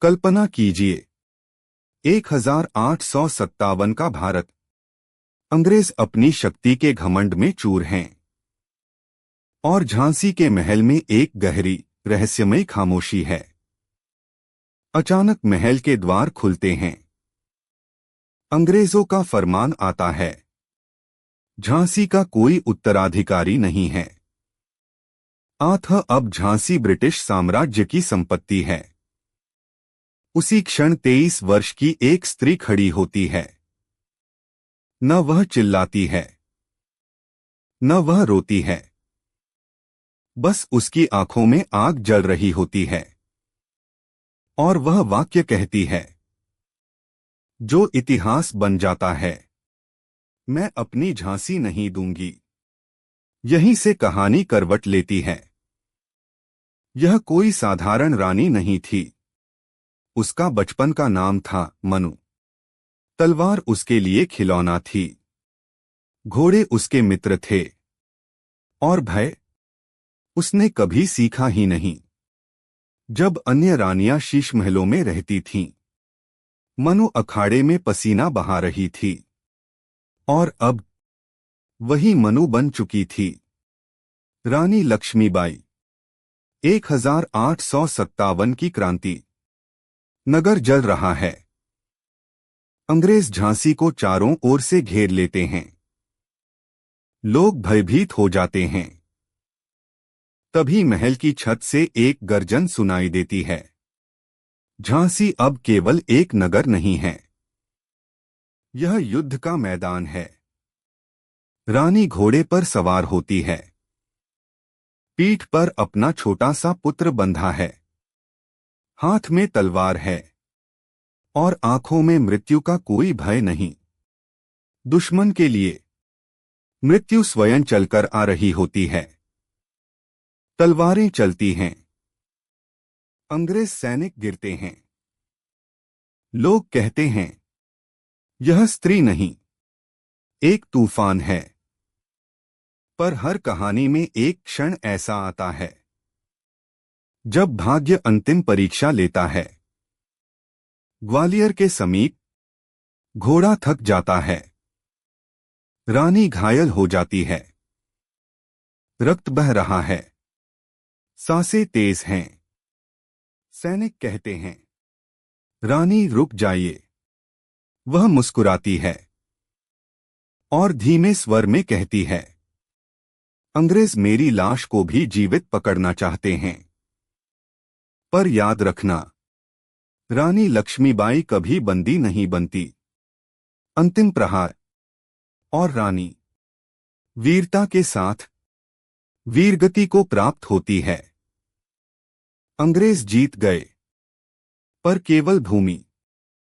कल्पना कीजिए 1857 का भारत। अंग्रेज अपनी शक्ति के घमंड में चूर हैं और झांसी के महल में एक गहरी रहस्यमयी खामोशी है। अचानक महल के द्वार खुलते हैं। अंग्रेजों का फरमान आता है, झांसी का कोई उत्तराधिकारी नहीं है। अतः अब झांसी ब्रिटिश साम्राज्य की संपत्ति है। उसी क्षण 23 वर्ष की एक स्त्री खड़ी होती है। न वह चिल्लाती है, न वह रोती है, बस उसकी आंखों में आग जल रही होती है और वह वाक्य कहती है जो इतिहास बन जाता है, मैं अपनी झांसी नहीं दूंगी। यहीं से कहानी करवट लेती है। यह कोई साधारण रानी नहीं थी। उसका बचपन का नाम था मनु। तलवार उसके लिए खिलौना थी, घोड़े उसके मित्र थे और भय उसने कभी सीखा ही नहीं। जब अन्य रानियां शीश महलों में रहती थीं, मनु अखाड़े में पसीना बहा रही थी और अब वही मनु बन चुकी थी रानी लक्ष्मीबाई। 1857 की क्रांति। नगर जल रहा है। अंग्रेज झांसी को चारों ओर से घेर लेते हैं। लोग भयभीत हो जाते हैं। तभी महल की छत से एक गर्जन सुनाई देती है। झांसी अब केवल एक नगर नहीं है, यह युद्ध का मैदान है। रानी घोड़े पर सवार होती है। पीठ पर अपना छोटा सा पुत्र बंधा है। हाथ में तलवार है और आंखों में मृत्यु का कोई भय नहीं। दुश्मन के लिए मृत्यु स्वयं चलकर आ रही होती है। तलवारें चलती हैं। अंग्रेज सैनिक गिरते हैं। लोग कहते हैं, यह स्त्री नहीं, एक तूफान है। पर हर कहानी में एक क्षण ऐसा आता है जब भाग्य अंतिम परीक्षा लेता है। ग्वालियर के समीप घोड़ा थक जाता है। रानी घायल हो जाती है। रक्त बह रहा है। सांसें तेज हैं। सैनिक कहते हैं, रानी रुक जाइए। वह मुस्कुराती है और धीमे स्वर में कहती है, अंग्रेज मेरी लाश को भी जीवित पकड़ना चाहते हैं। पर याद रखना, रानी लक्ष्मीबाई कभी बंदी नहीं बनती। अंतिम प्रहार और रानी वीरता के साथ वीरगति को प्राप्त होती है। अंग्रेज जीत गए, पर केवल भूमि